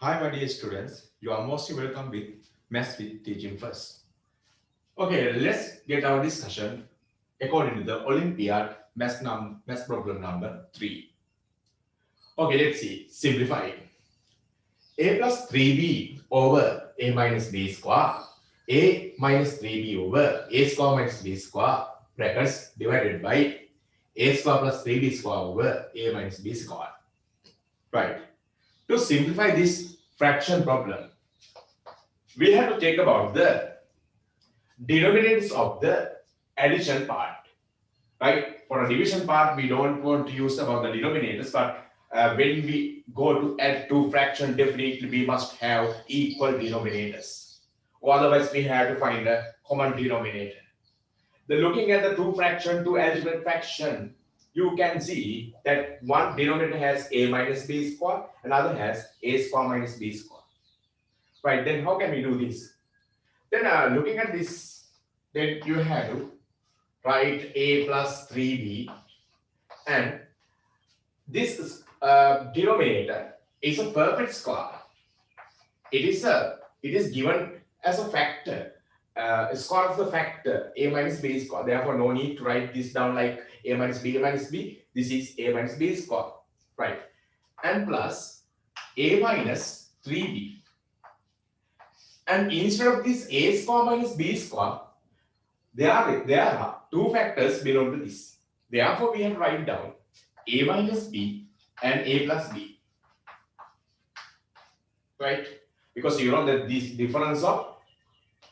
Hi, my dear students. You are most welcome with Maths with Teaching First. Okay, let's get our discussion according to the Olympiad math problem number 3. Okay, let's see. Simplify. A plus 3b over a minus b square. A minus 3b over a square minus b square brackets divided by a square plus 3b square over a minus b square. Right. To simplify this fraction problem, we have to take about the denominators of the addition part, right? For a division part, we don't want to use about the denominators, but when we go to add two fractions, definitely we must have equal denominators. Or otherwise, we have to find a common denominator. Then looking at the two fraction, two algebraic fraction, you can see that one denominator has a minus b square, another has a square minus b square. Right, then how can we do this? Then looking at this, then you have to write a plus 3b, and this denominator is a perfect square. It is given as a factor, square of the factor a minus b square. Therefore, no need to write this down like a minus b. This is a minus b square, right? And plus a minus 3b. And instead of this a square minus b square, there are two factors belong to this. Therefore, we have to write down a minus b and a plus b, right? Because you know that this difference of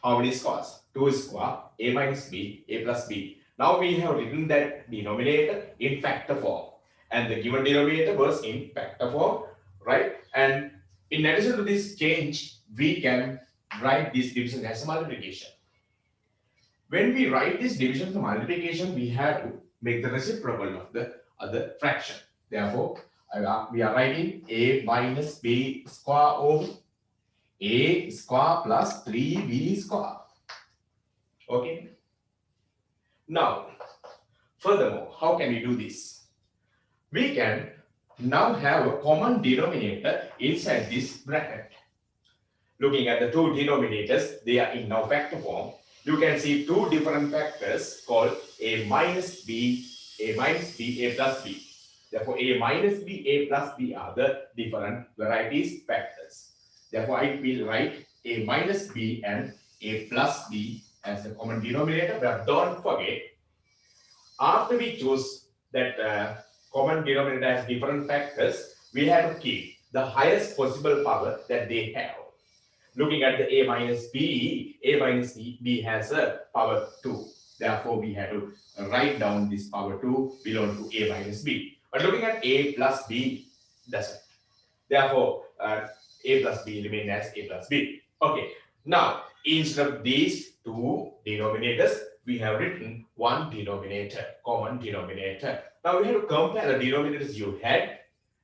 how many squares? 2 square, a minus b, a plus b. Now we have written that denominator in factor form, and the given denominator was in factor form, right? And in addition to this change, we can write this division as a multiplication. When we write this division to multiplication, we have to make the reciprocal of the other fraction. Therefore, we are writing a minus b square over a square plus 3b square. Okay. Now, furthermore, how can we do this? We can now have a common denominator inside this bracket. Looking at the two denominators, they are in now factor form. You can see two different factors called a minus b, a plus b. Therefore, a minus b, a plus b are the different varieties factors. Therefore, I will write a minus b and a plus b as a common denominator. But don't forget, after we choose that common denominator as different factors, we have to keep the highest possible power that they have. Looking at the a minus b has a power 2. Therefore, we have to write down this power 2 belong to a minus b. But looking at a plus b doesn't. Therefore, a plus b remain as a plus b. Okay. Now, instead of these two denominators, we have written one denominator, common denominator. Now, we have to compare the denominators you had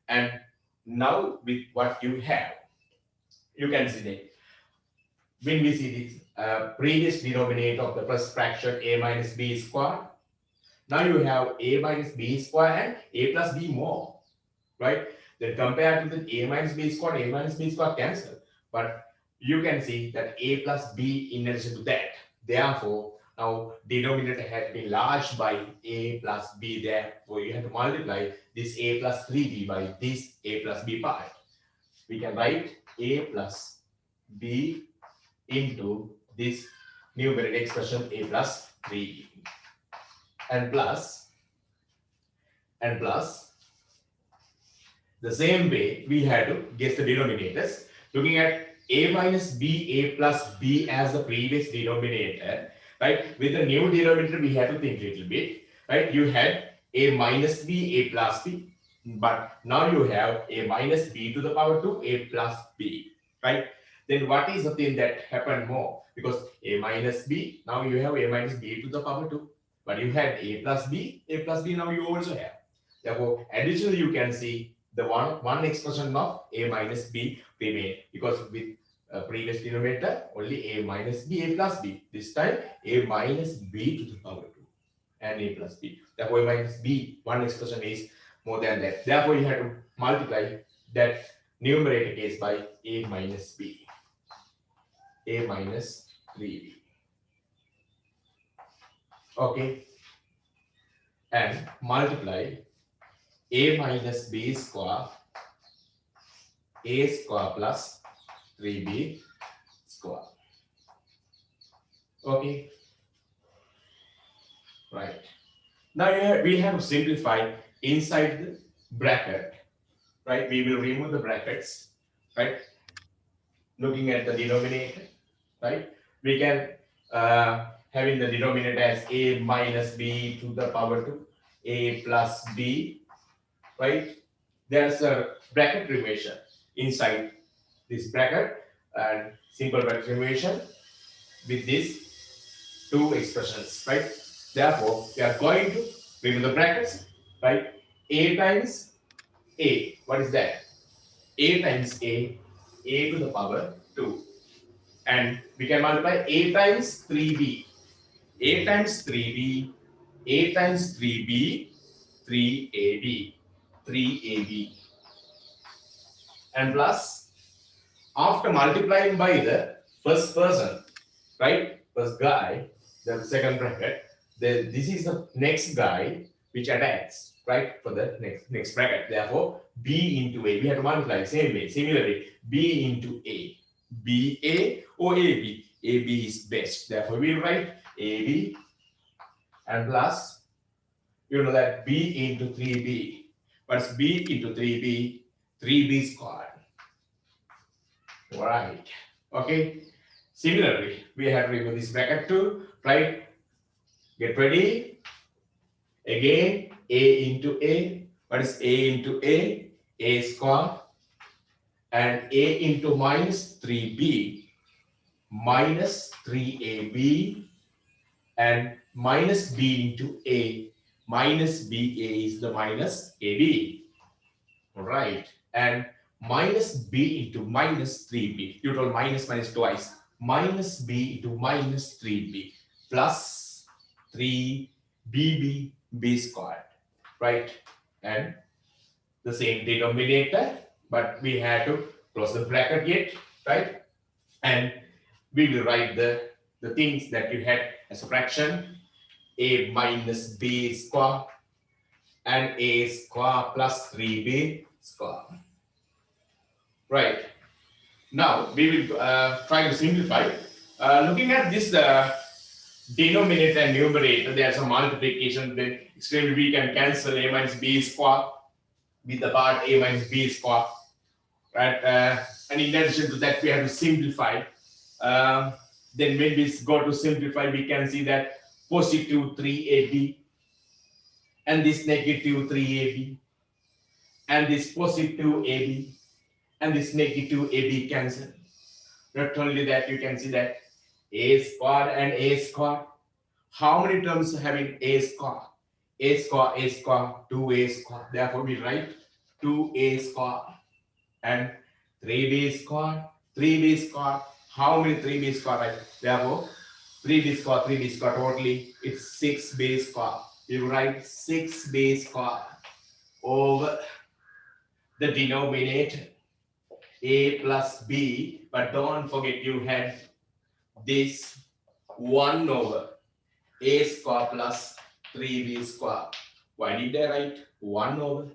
and now with what you have. You can see that when we see this previous denominator of the first fraction a minus b square, now you have a minus b square and a plus b more, right? Then compared to the a minus b square cancel. But you can see that a plus b in addition to that. Therefore, now denominator has been enlarged by a plus b. Therefore, you have to multiply this a plus 3b by this a plus b part. We can write a plus b into this numerator expression a plus 3 and plus the same way we had to guess the denominators. Looking at a minus b, a plus b as the previous denominator, right? With the new denominator, we have to think a little bit, right? You had a minus b, a plus b, but now you have a minus b to the power 2, a plus b, right? Then what is the thing that happened more? Because a minus b, now you have a minus b to the power 2, but you had a plus b now you also have. Therefore, additionally, you can see the one expression of a minus b remain, because with previous denominator only a minus b, a plus b. This time a minus b to the power 2 and a plus b. Therefore, a minus b, one expression is more than that. Therefore, you have to multiply that numerator case by a minus b, a minus 3b. Okay, and multiply a minus b square, a square plus 3b square. Okay, right. Now we have to simplify inside the bracket, right? We will remove the brackets, right? Looking at the denominator, right? We can have in the denominator as a minus b to the power 2, a plus b, right? There's a bracket relation inside this bracket and simple bracket relation with these two expressions, right? Therefore, we are going to remove the brackets, right? A times a, what is that? A times a to the power 2. And we can multiply a times 3b, a times 3b, a times 3b, 3ab, 3ab, and plus after multiplying by the first person, right? First guy, the second bracket, then this is the next guy which attacks, right? For the next bracket. Therefore, b into a, we have to multiply same way, similarly, b into a, b a or a b. A b is best. Therefore, we write a b and plus, you know that b into 3b. What's b into 3b? 3b squared. Right. Okay. Similarly, we have to remove this bracket too, right? Get ready. Again, a into a. What is a into a? A square. And a into minus 3b minus 3ab and minus b into a. Minus ba is the minus ab. Right. And minus b into minus 3b. You told minus twice. Minus b into minus 3b plus 3bb b squared. Right. And the same denominator, but we had to close the bracket yet. Right. And we will write the things that you had as a fraction. A minus b square and a square plus 3b square. Right. Now we will try to simplify. Looking at this denominator and numerator, there's a multiplication. Then extremely we can cancel a minus b square with the part a minus b square. Right. And in addition to that, we have to simplify. Then when we go to simplify, we can see that positive 3ab and this negative 3ab and this positive ab and this negative ab cancel. Not only that, you can see that a square and a square. How many terms having a square? A square, 2a square. Therefore, we write 2a square and 3b square, 3b square. How many 3b square? Right? Therefore, 3b square totally it's 6b square. We write 6b square over the denominator a plus b, but don't forget you had this 1 over a square plus 3b square. Why did I write 1 over?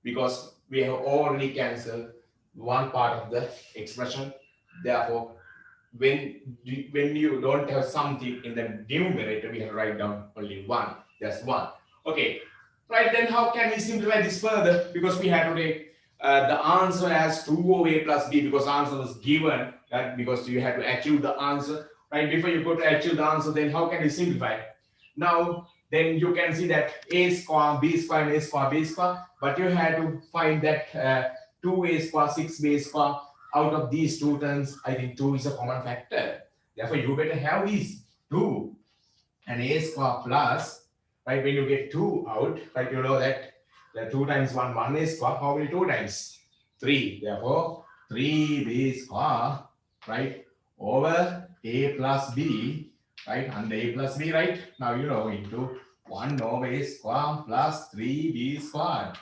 Because we have already cancelled one part of the expression. Therefore, when you don't have something in the numerator, we have to write down only 1. That's 1. Okay. Right, then how can we simplify this further? Because we have to take the answer as 2 over a plus b, because answer was given, right? Because you have to achieve the answer, right? Before you go to achieve the answer, then how can you simplify? Now, then you can see that a square, b square, and a square, b square, but you have to find that 2a square, 6b square. Out of these two terms, I think 2 is a common factor. Therefore, you better have these 2 and a square plus, right? When you get 2 out, right, you know that the 2 times 1, 1 is square. How many 2 times? 3. Therefore, 3b square, right, over a plus b, right, under a plus b, right? Now you know into 1 over a square plus 3b square,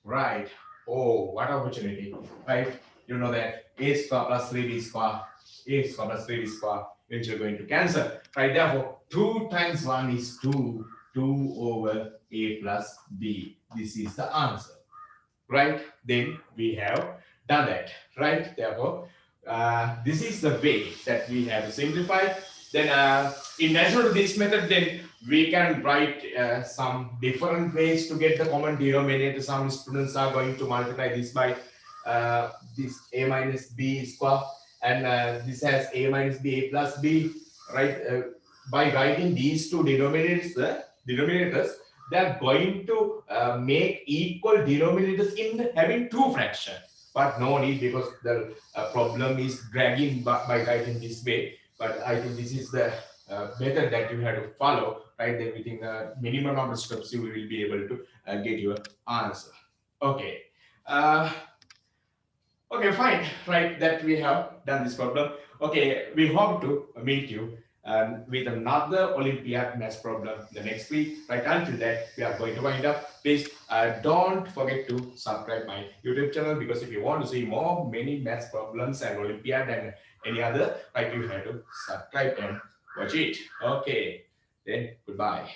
right? Oh, what opportunity, right? You know that a square plus 3b square, a square plus 3b square, which you're going to cancel, right? Therefore, 2 times 1 is 2, 2 over a plus b. This is the answer, right? Then we have done that, right? Therefore, this is the way that we have simplified. Then, in addition to this method, then we can write some different ways to get the common denominator. Some students are going to multiply this by this a minus b square, and this has a minus b, a plus b, right? By writing these two denominators, they are going to make equal denominators in having two fractions. But no need, because the problem is dragging by writing this way. But I think this is the method that you have to follow, right? Then within the minimum number of steps, you will be able to get your answer. Okay. Uh, Okay, fine. Right, that we have done this problem. Okay, we hope to meet you with another Olympiad maths problem the next week. Right, until that, we are going to wind up. Please don't forget to subscribe my YouTube channel, because if you want to see more many maths problems and Olympiad and any other, right, you have to subscribe and watch it. Okay, then goodbye.